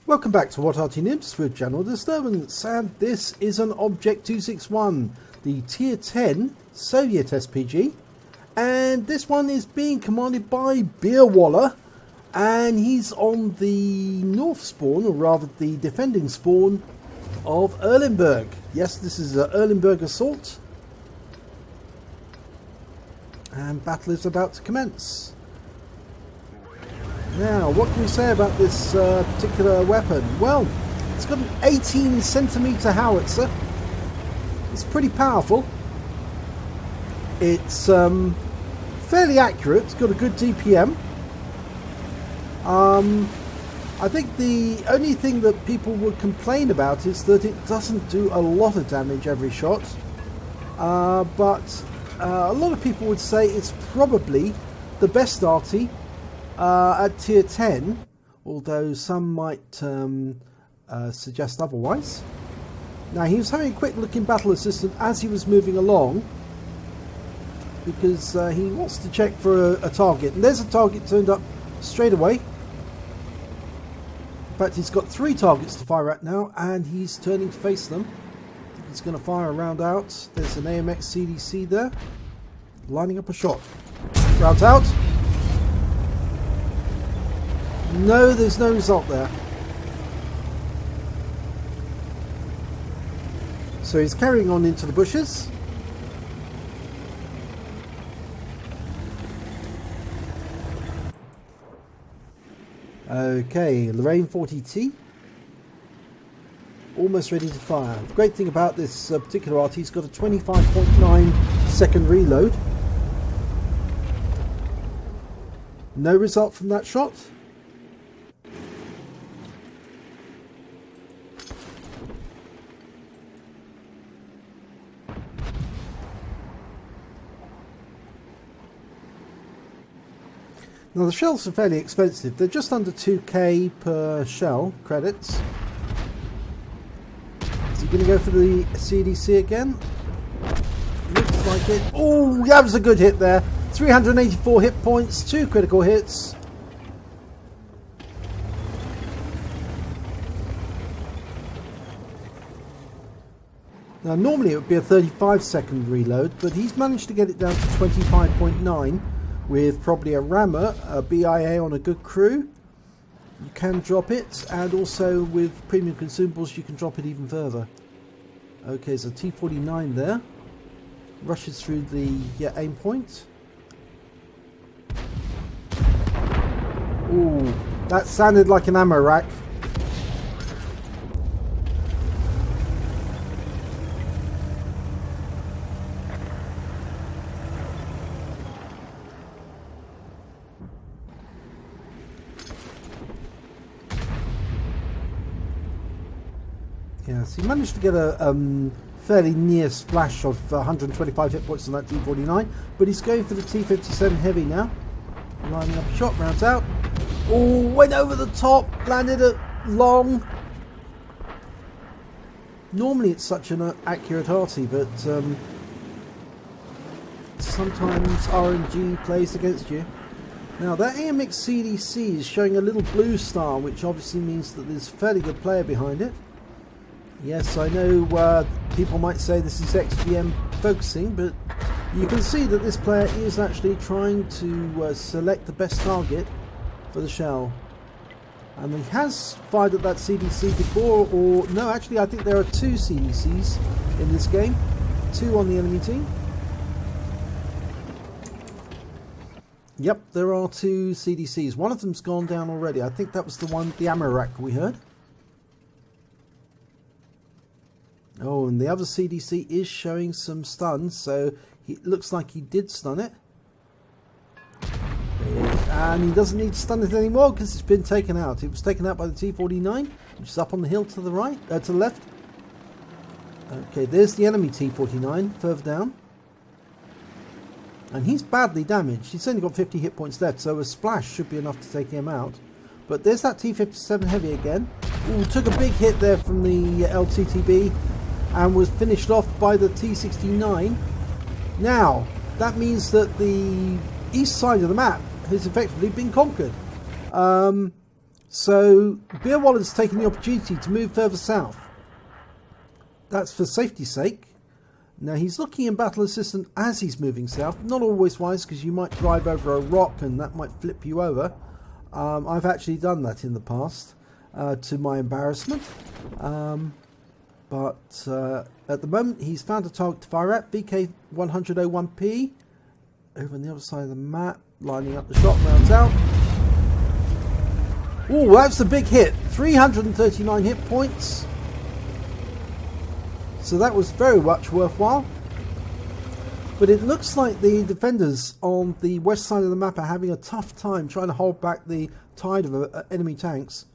Welcome back to What Arty Noobs with General Disturbance, and this is an Object 261, the Tier 10 Soviet SPG, and this one is being commanded by Beerwalla, and he's on the north spawn, or rather the defending spawn of Erlenberg. Yes, this is an Erlenberg assault, and battle is about to commence. Now, what can we say about this particular weapon? Well, it's got an 18cm howitzer. It's pretty powerful. It's fairly accurate. It's got a good DPM. I think the only thing that people would complain about is that it doesn't do a lot of damage every shot. But a lot of people would say it's probably the best Arty at tier 10, although some might suggest otherwise. Now, he was having a quick look in battle assistant as he was moving along, because he wants to check for a target, and there's a target turned up straight away. In fact, he's got 3 targets to fire at now, and he's turning to face them. He's going to fire a round out. There's an AMX CDC there, lining up a shot. Round out. No, there's no result there. So he's carrying on into the bushes. Okay, Lorraine 40T. Almost ready to fire. The great thing about this particular Arty, he's got a 25.9 second reload. No result from that shot. Now, the shells are fairly expensive. They're just under 2k per shell credits. Is he going to go for the CDC again? Looks like it. Oh, that was a good hit there. 384 hit points, 2 critical hits. Now, normally it would be a 35-second reload, but he's managed to get it down to 25.9. with probably a rammer, a BIA on a good crew. You can drop it, and also with premium consumables you can drop it even further. Okay, so T49 there. Rushes through the aim point. Ooh, that sounded like an ammo rack. Yes, he managed to get a fairly near splash of 125 hit points on that T49, but he's going for the T57 Heavy now. Lining up a shot, rounds out. Oh, went over the top, landed it long. Normally it's such an accurate Arty, but sometimes RNG plays against you. Now, that AMX CDC is showing a little blue star, which obviously means that there's a fairly good player behind it. Yes, I know people might say this is XVM focusing, but you can see that this player is actually trying to select the best target for the shell. And he has fired at that CDC before, or no, actually I think there are 2 CDCs in this game. 2 on the enemy team. Yep, there are 2 CDCs. One of them's gone down already. I think that was the one, the ammo rack we heard. Oh, and the other CDC is showing some stuns, so it looks like he did stun it. And he doesn't need to stun it anymore because it's been taken out. It was taken out by the T49, which is up on the hill to the right, to the left. Okay, there's the enemy T49 further down. And he's badly damaged. He's only got 50 hit points left, so a splash should be enough to take him out. But there's that T57 Heavy again. Ooh, took a big hit there from the LTTB. And was finished off by the T69. Now, that means that the east side of the map has effectively been conquered. So Beerwalla's taking the opportunity to move further south. That's for safety's sake. Now he's looking in battle assistant as he's moving south. Not always wise, because you might drive over a rock and that might flip you over. I've actually done that in the past, to my embarrassment. But at the moment he's found a target to fire at, VK101P, over on the other side of the map, lining up the shot, rounds out. Oh, that's a big hit, 339 hit points. So that was very much worthwhile. But it looks like the defenders on the west side of the map are having a tough time trying to hold back the tide of enemy tanks.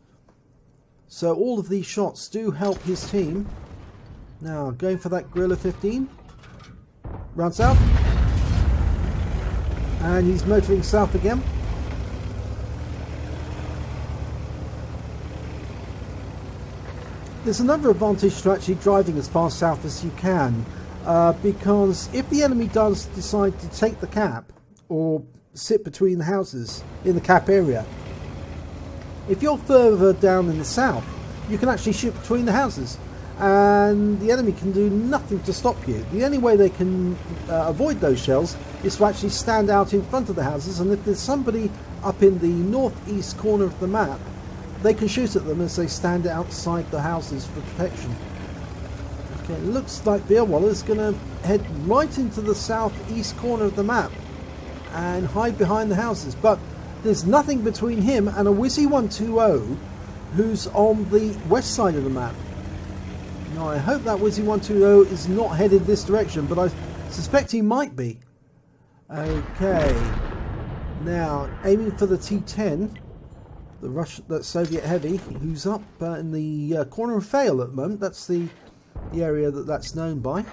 So all of these shots do help his team. Now going for that Guerrilla 15. Rounds out. And he's motoring south again. There's another advantage to actually driving as far south as you can. Because if the enemy does decide to take the cap or sit between the houses in the cap area, if you're further down in the south, you can actually shoot between the houses and the enemy can do nothing to stop you. The only way they can avoid those shells is to actually stand out in front of the houses, and if there's somebody up in the northeast corner of the map, they can shoot at them as they stand outside the houses for protection. Okay, it looks like Beerwalla is going to head right into the southeast corner of the map and hide behind the houses, but there's nothing between him and a Wizzy 120 who's on the west side of the map. Now I hope that Wizzy 120 is not headed this direction, but I suspect he might be. Okay, now aiming for the T10, that Soviet heavy, who's up in the corner of Fail at the moment. That's the area that's known by.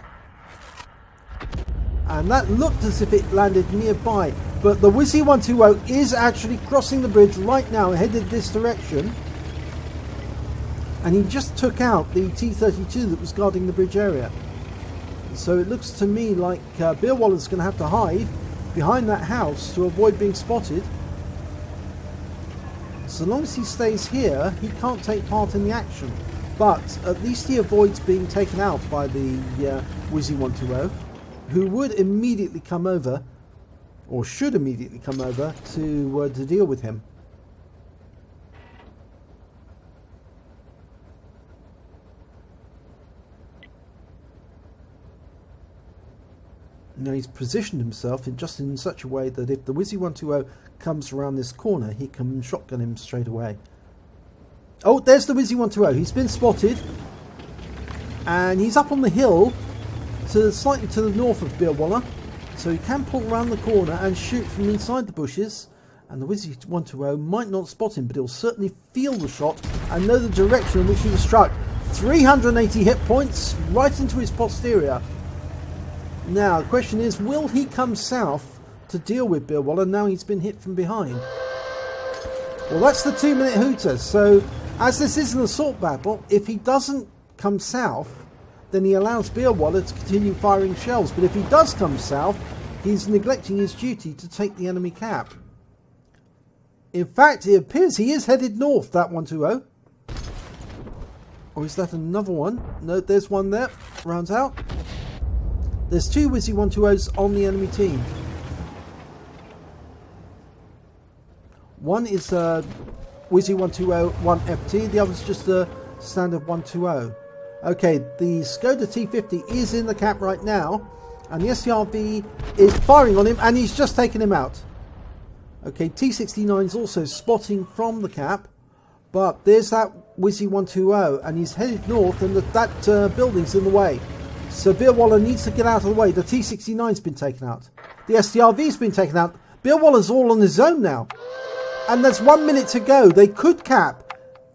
And that looked as if it landed nearby, but the Wizzy 120 is actually crossing the bridge right now, headed this direction. And he just took out the T-32 that was guarding the bridge area. So it looks to me like Beerwalla's going to have to hide behind that house to avoid being spotted. So long as he stays here, he can't take part in the action. But at least he avoids being taken out by the Wizzy 120, who would immediately come over, or should immediately come over, to deal with him. Now he's positioned himself just in such a way that if the Wizzy 120 comes around this corner, he can shotgun him straight away. Oh, there's the Wizzy 120. He's been spotted, and he's up on the hill, slightly to the north of Beerwalla, so he can pull around the corner and shoot from inside the bushes. And the Wizzy 120 might not spot him, but he'll certainly feel the shot and know the direction in which he was struck. 380 hit points right into his posterior. Now, the question is, will he come south to deal with Beerwalla now he's been hit from behind? Well, that's the 2-minute hooter. So, as this is an assault battle, if he doesn't come south, then he allows Beerwalla to continue firing shells. But if he does come south, he's neglecting his duty to take the enemy cap. In fact, it appears he is headed north, that 120. Or is that another one? No, there's one there. Rounds out. There's two Wizzy 120s on the enemy team. One is a Wizzy 120 1FT, the other's just a standard 120. Okay, the Skoda T50 is in the cap right now, and the STRV is firing on him, and he's just taken him out. Okay, T69 is also spotting from the cap, but there's that Wizzy 120, and he's headed north, and that building's in the way. So Beerwalla needs to get out of the way. The T69's been taken out. The STRV's been taken out. Beerwalla's all on his own now. And there's 1 minute to go. They could cap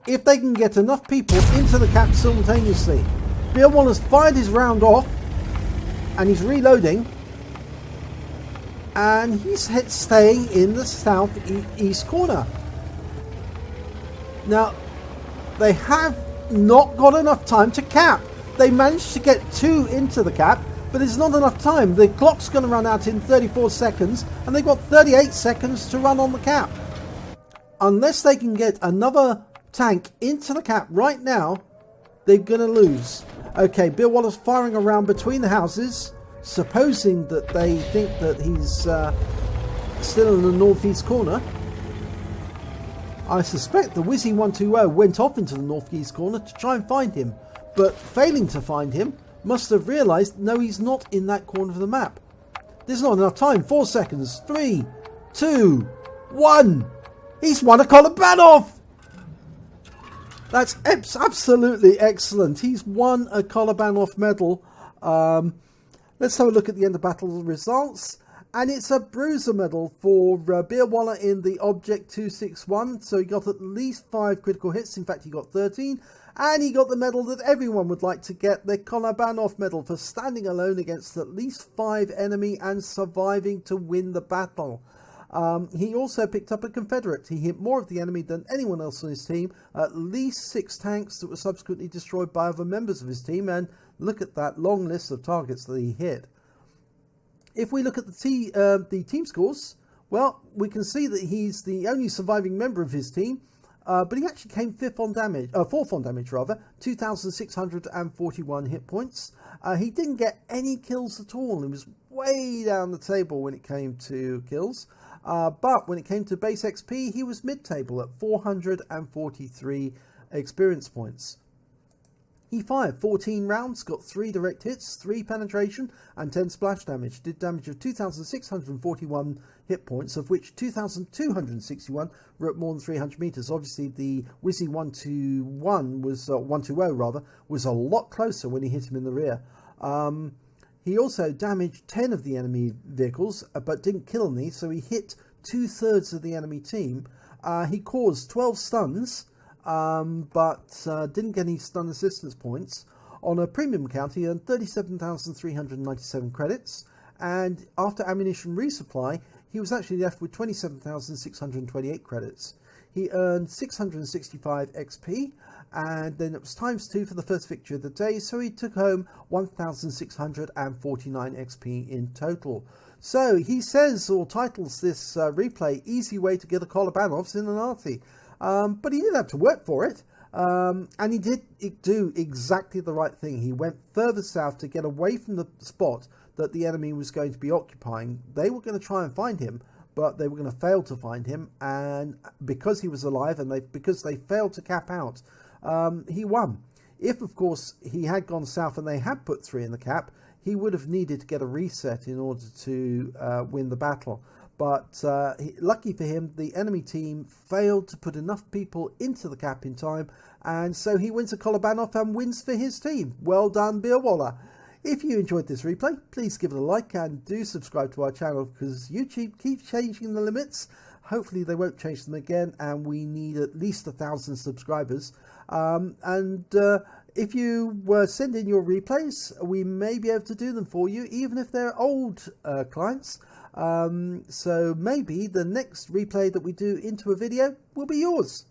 if they can get enough people into the cap simultaneously. Beerwalla's fired his round off, and he's reloading. And he's staying in the southeast corner. Now, they have not got enough time to cap. They managed to get 2 into the cap, but there's not enough time. The clock's going to run out in 34 seconds, and they've got 38 seconds to run on the cap. unless they can get another tank into the cap right now, they're going to lose. Okay, Beerwalla's firing around between the houses, supposing that they think that he's still in the northeast corner. I suspect the Wizzy 120 went off into the northeast corner to try and find him, but failing to find him, must have realised, no, he's not in that corner of the map. There's not enough time. 4 seconds. 3, 2, 1. He's won a Kolobanov! That's absolutely excellent. He's won a Kolobanov medal. Let's have a look at the end of battle results. And it's a bruiser medal for Beerwalla in the Object 261. So he got at least 5 critical hits. In fact, he got 13. And he got the medal that everyone would like to get, the Kolobanov medal, for standing alone against at least 5 enemy and surviving to win the battle. He also picked up a Confederate. He hit more of the enemy than anyone else on his team. At least 6 tanks that were subsequently destroyed by other members of his team. And look at that long list of targets that he hit. If we look at the team scores, well, we can see that he's the only surviving member of his team. But he actually came 4th on damage, 2,641 hit points. He didn't get any kills at all. He was way down the table when it came to kills. But when it came to base XP, he was mid-table at 443 experience points. He fired 14 rounds, got 3 direct hits, 3 penetration, and 10 splash damage. Did damage of 2,641 hit points, of which 2,261 were at more than 300 meters. Obviously, the Wizzy 120 was a lot closer when he hit him in the rear. He also damaged 10 of the enemy vehicles, but didn't kill any, so he hit 2/3 of the enemy team. He caused 12 stuns, but didn't get any stun assistance points. On a premium count, he earned 37,397 credits, and after ammunition resupply, he was actually left with 27,628 credits. He earned 665 XP, and then it was ×2 for the first victory of the day, so he took home 1,649 XP in total. So he says, or titles this replay, "Easy way to get a Kolobanovs in an Arty." But he didn't have to work for it, and he did do exactly the right thing. He went further south to get away from the spot that the enemy was going to be occupying. They were going to try and find him, but they were going to fail to find him, and because he was alive and because they failed to cap out, he won. If, of course, he had gone south and they had put 3 in the cap, he would have needed to get a reset in order to win the battle. But lucky for him, the enemy team failed to put enough people into the cap in time, and so he wins a Kolobanov and wins for his team. Well done, Beerwalla. If you enjoyed this replay, please give it a like and do subscribe to our channel, because YouTube keeps changing the limits. Hopefully they won't change them again, and we need at least 1,000 subscribers. If you send in your replays, we may be able to do them for you, even if they're old clients. So maybe the next replay that we do into a video will be yours.